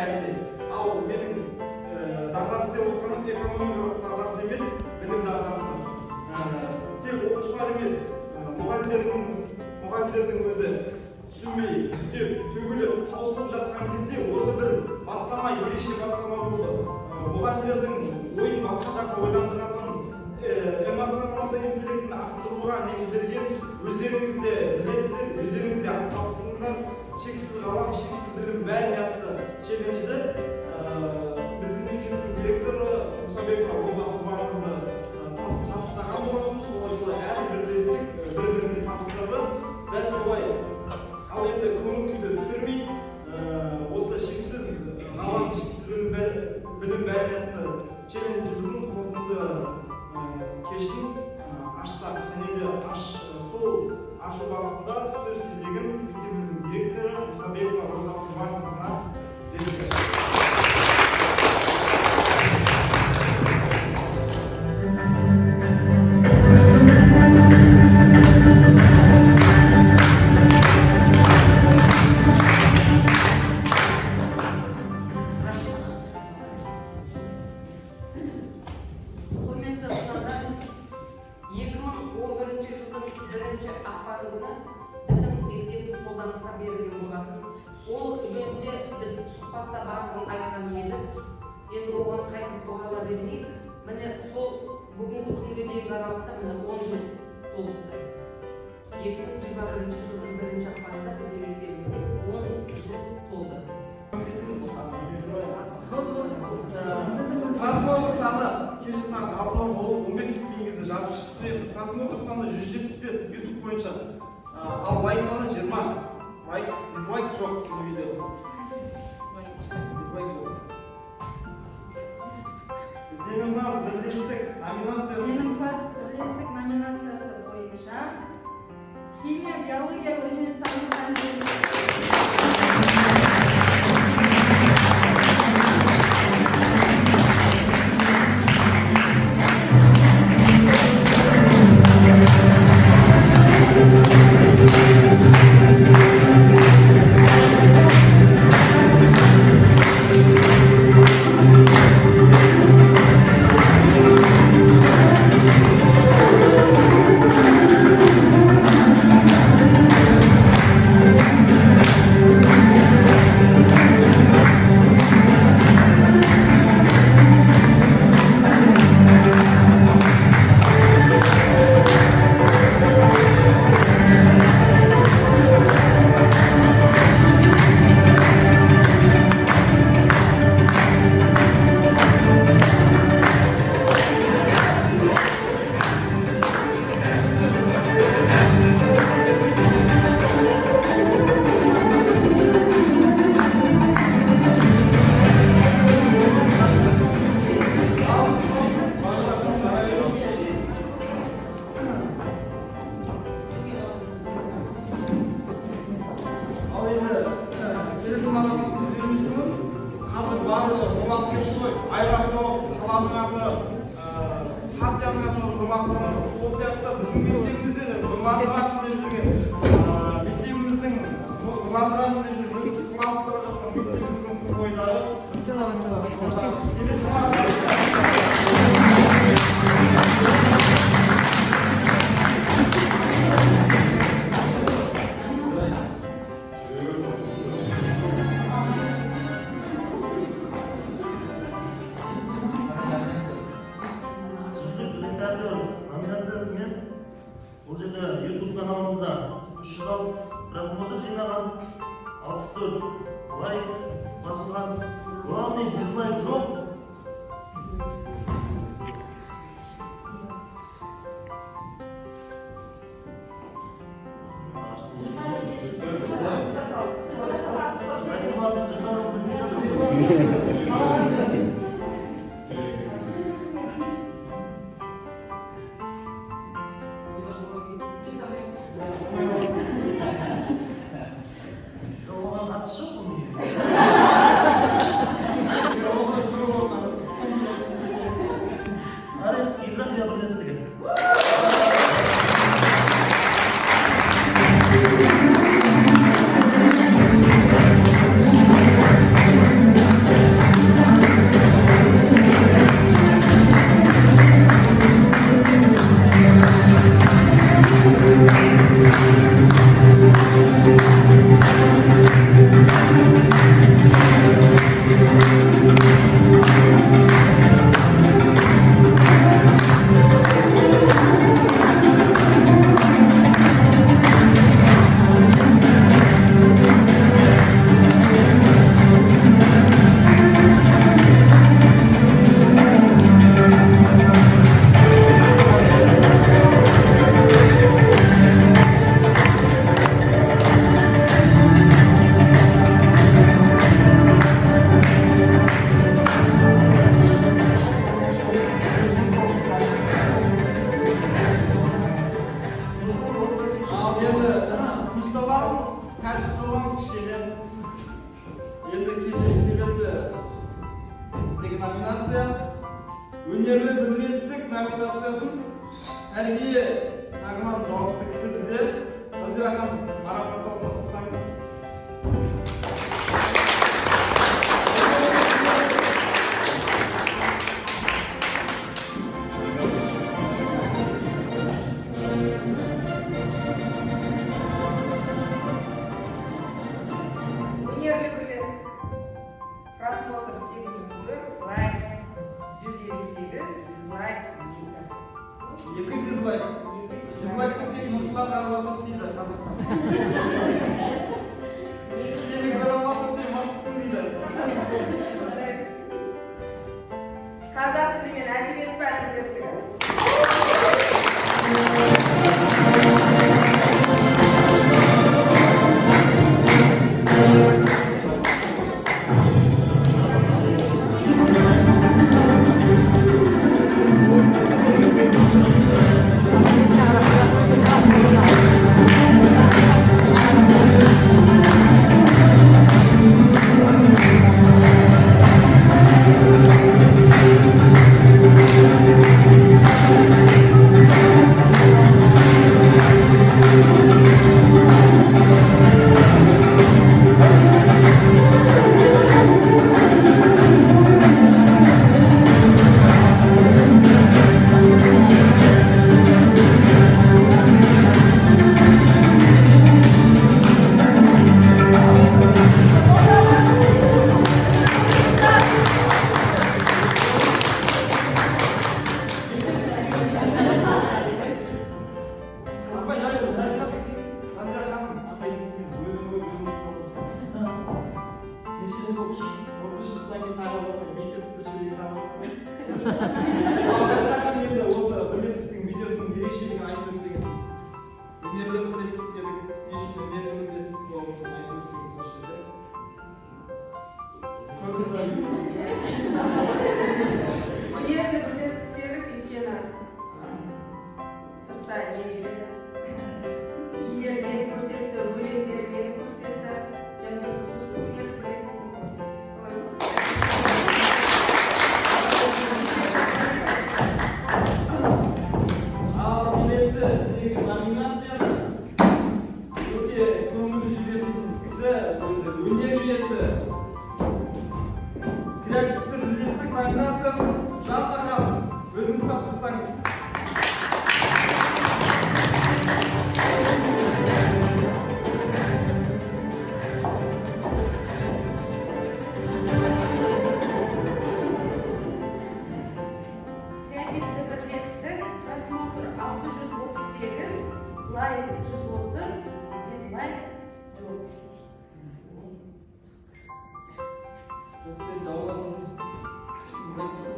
әңгіме. Ал менің дағдарыс деп отырғаным экономикалық дағдарыс емес, білім дағдарысы. Тек оқушылар емес, мұғалімдердің өзі түсінбей, төгіліп, таусылып жатқан кезде осы бір бастама, ерекше бастама болды. Мұғалімдердің ойын басқа жаққа ойландыратын, эмоционалды интеллектін арттыруға негізделген өздеріңіз де білесіздер, өздеріңіз де атсалысыңыздар. Шексіз ғалам, шексіз білім бәріне атты челленджді біздің мектептің директоры Мұсабекова Роза Құрбанқызы табыстаған болатын. Солай әр бірлестік бір-біріне табыстады. Дәл солай. Ал енді көңіл күйді түсірмей, осы шексіз ғалам, шексіз білім бәріне атты челленджіміздің қорытынды кешін ашсақ, және де сол ашу барысында сөз кезегін мектебіміздің директоры Мұсабекова Роза Құрбанқызына берді. Ол жөнінде біз сұхбатта барлығын айтқан едік. Енді оған қайтып тоқтала бермейік. Міне сол бүгінгі күнге дейінгі аралықта міне 10 жыл толықты. 2021 жылдың 1 ақпанында біздің мектебімізде 10 жыл толды. Просмотр саны кеше сағат 6 болып 15 кеткен кезде жазып шықты. Просмотр саны 175 YouTube бойынша, ал лайк саны 20. Дизлайк жоқ бұл видеода. Дизлайк жоқ. Жеңімпаз бірлестік номинациясы бойынша химия, биология, өзбекстан YouTube kanalımızda 360 просмотр жинаған, 64 лайк басылған. Главный дизлайк жоқ. келесі біздегі номинация өнерлі бірлестік номинациясын тәрбие жағынан жауапты кісі бізде Назира ханым марапаттауға құттықтаймыз. Өнерлі бірлестік. Просмотр 801, лайк 158, дизлайк 2. 2 дизлайк. Дизлайкты тек нұртқа қараласақ дейді қазақта. Сені қаралмаса сен мақтысың дейді. Қазақ тілі мен әдебиет пәні бірлестігі. Өнерлі бірлестік дедік, өйткені сыртта еңбегі билер мені көрсетті, өлеңдері мені көрсетті, және өнерлі бірлестіктің Ал келесі біздегі номинацияны өте көңілі жүретін кісі өнер иесі креативті бірлестік номинациясын Жанна ханым өзіңіз тапсырсаңыз. Креативті бірлестік, просмотр 638, лайк 130, дизлайк 4. Сен жауабын бірлестік.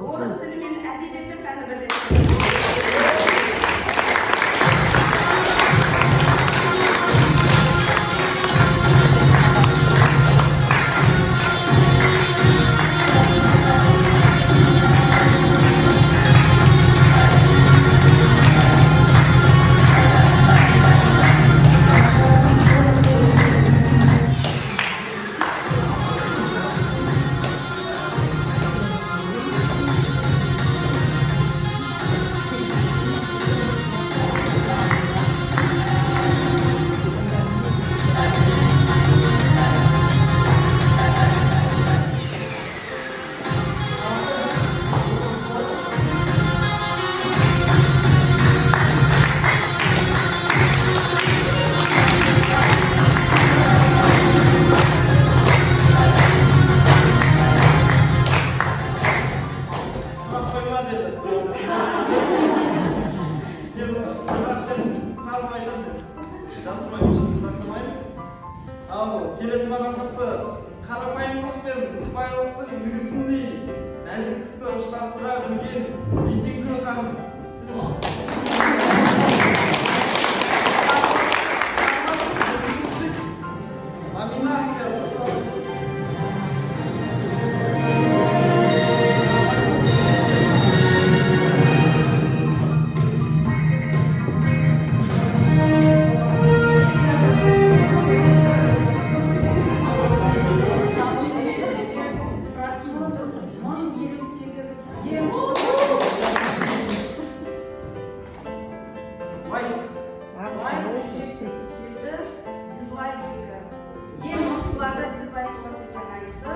Орыс тілі мен әдебиеті пәні бірлестігі. Келесі мадақтықты қарапайымдық пен сыпайылықтың үлгісіндей нәзіктікті ұштастыра білген Бейсенкүл ханым, сіз номинациясы лайк. Лайк 7, дизлайк 2. Ең мықтыларда дизлайк болады деп жаңа айтты.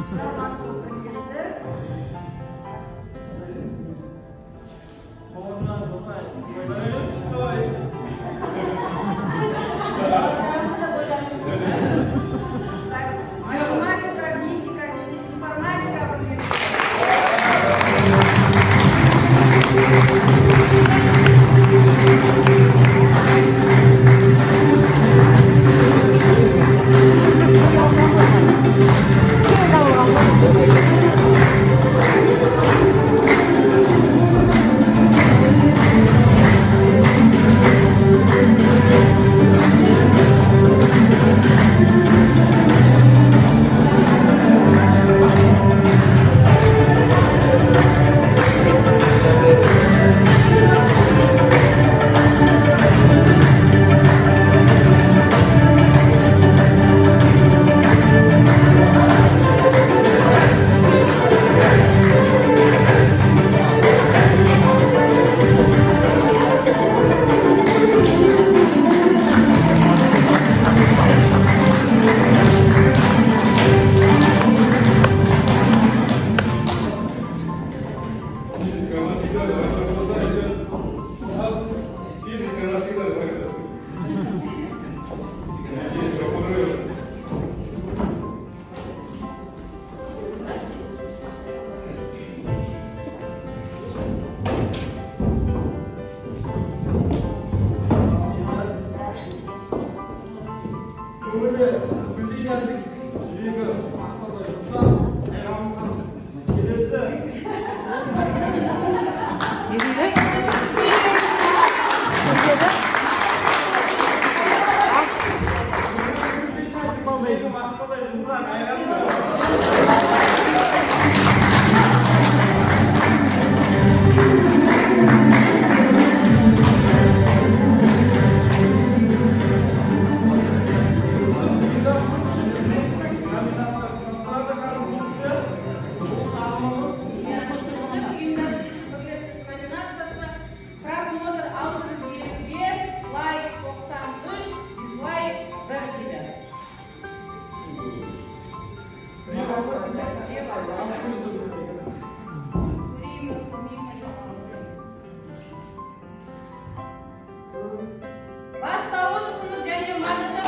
Шығармашылық бірлесті. Қолынан болмай, ойланыңыз, стой. Математика, физика және информатика бірлесті. көңілі гүлдей нәзік, жүрегі мақтаудай жұмсақ, айғамқан. Келесі. Жүрегі мақтаудай жұмсақ, айғамқан. Просмотр 625, лайк 93, дизлайк 1 дейді. Бастауыш сынып және маңызды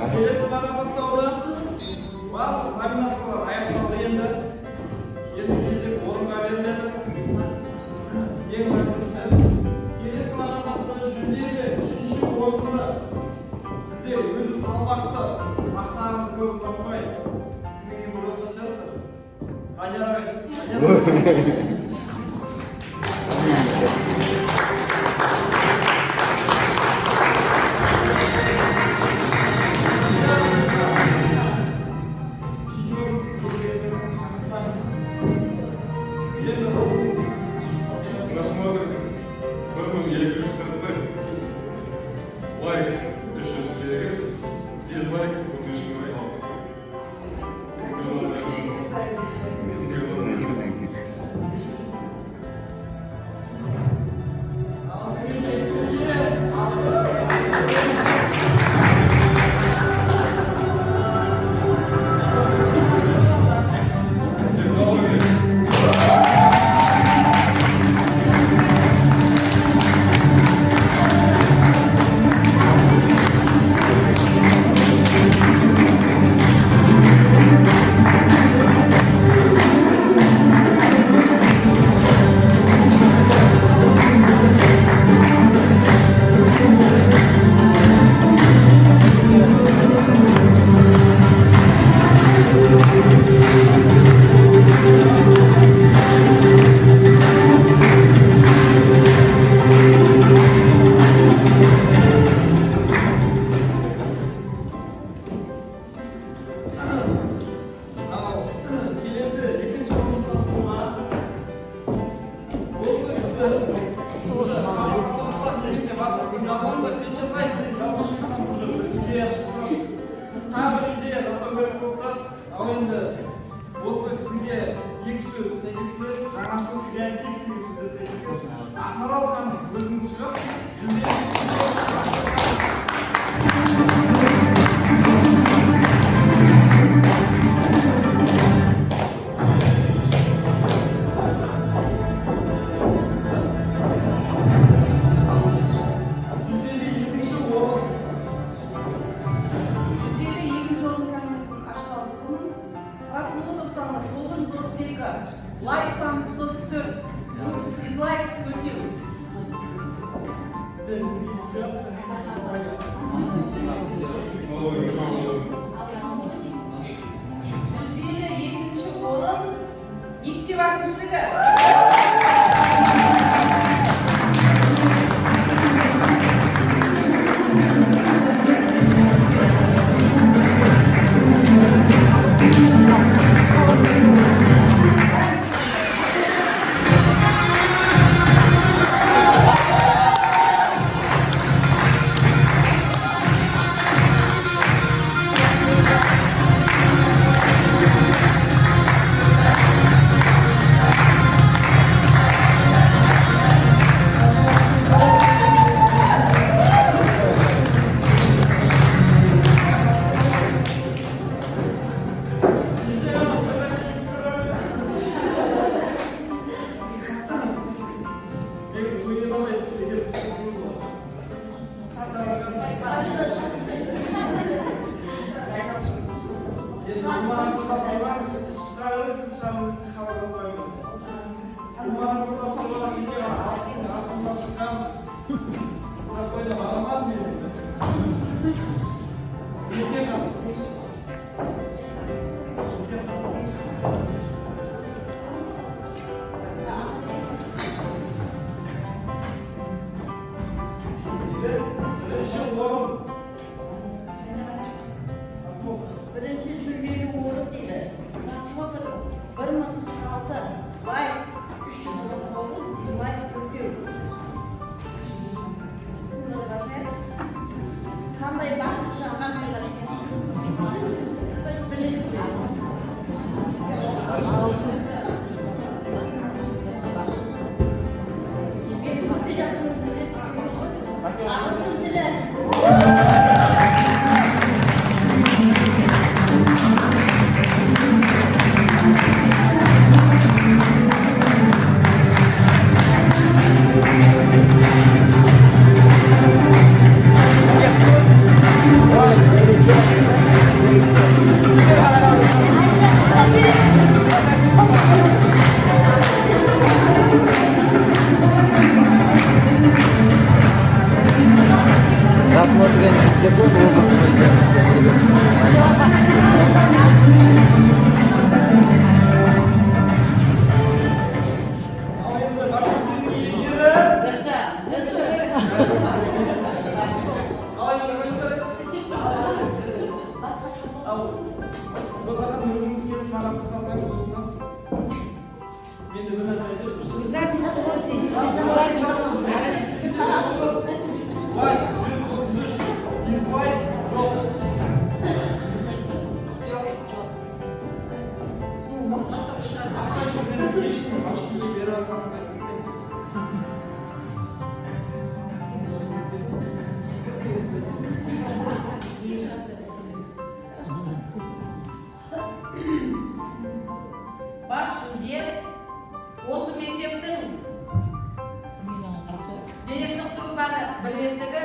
Келесі марапаттауда барлық номинациялар аяқталды енді. Енді кезек орынға беріледі. Ең бастысы келесі марапатта жүлделі 3-ші орынды бізде өзі салмақты мақтағанды көп таппай кімге болатын жастар. Ғанияр ағай. Просмотр 1741, лайк 308, дизлайк 13. креатив десеңіз, Ақмарал ханым өзіңіз шығып, жүлделі екінші орын Жүлделі екінші орынға ашқан тұрмыз. Просмотр саны 932, лайк саны 134, дизлайк 4. Жүлделі екінші орын мектеп әкімшілігі. Бірінші жүлделі орын дейді. Просмотр 1046, лайк 319, дизлайк 4. Сіздің рахмет. Қандай бақыт жағған болған екен? Сіз білесіз. Ағылшын тілі. Бас жүлде осы мектептің дене шынықтыру пәні бірлестігі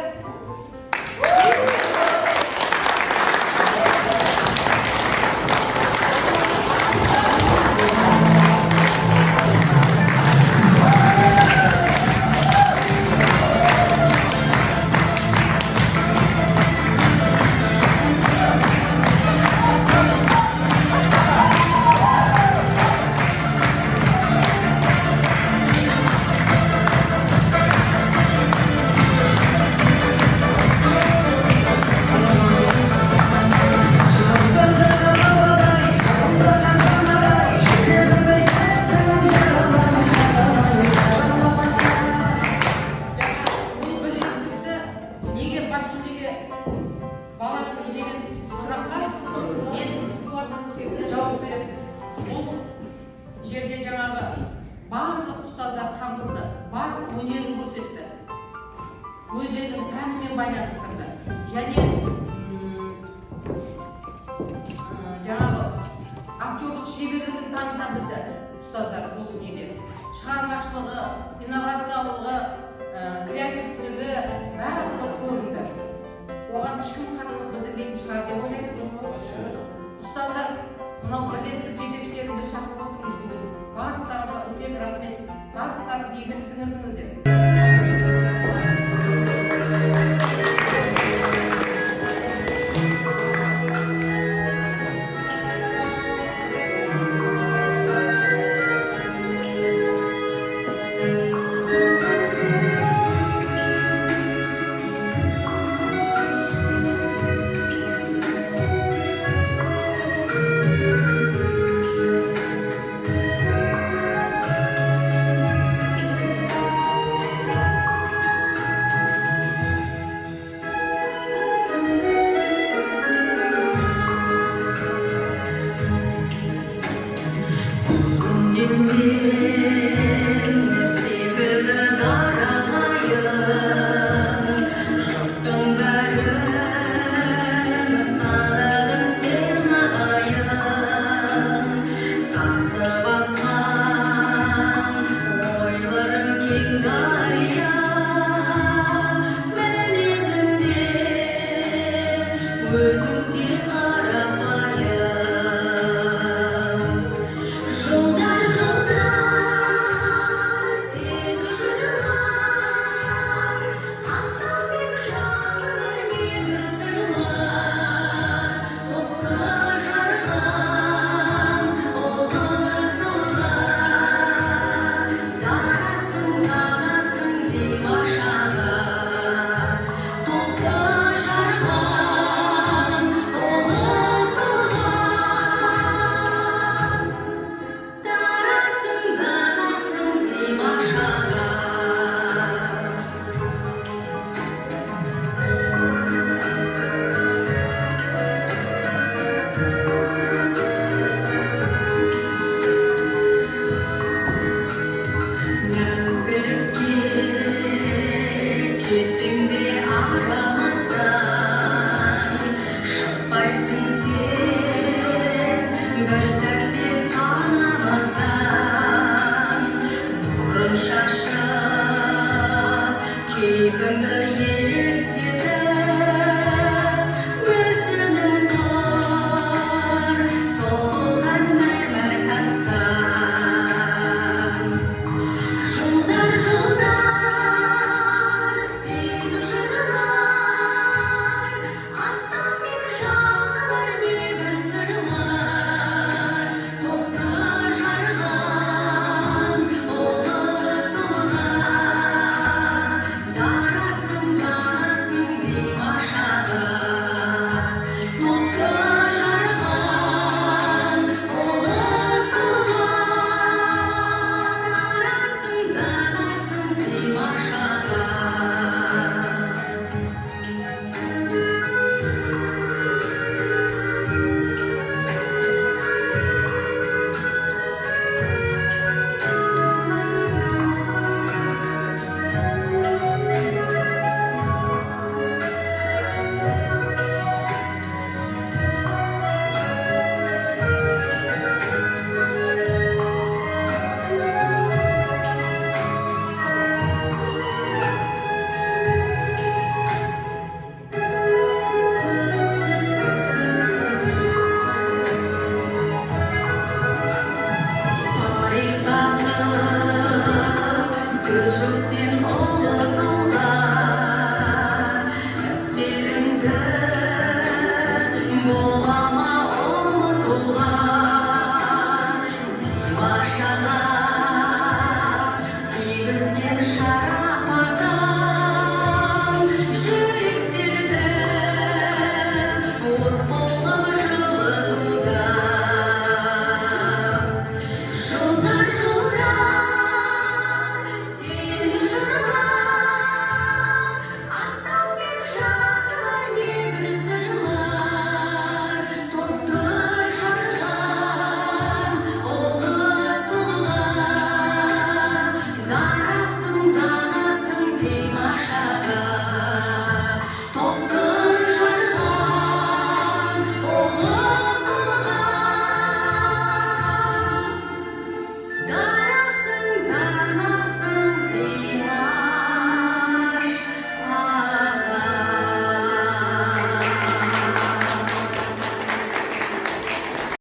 өздерінің пәнімен байланыстырды. Және жаңағы актерлық шеберлігін таныта білді ұстаздар осы неде. Шығармашылығы, инновациялығы, креативтілігі барлығы көрінді. Оған ешкім қарсылық білдірмейтін шығар деп ойлаймын. Ұстаздар, мынау бірлестік жетекшілерін біз шақырып отырмыз бүгін. Барлықтарыңызға үлкен рахмет. Барлықтарыңыз еңбек сіңірдіңіздер. Keep in the year.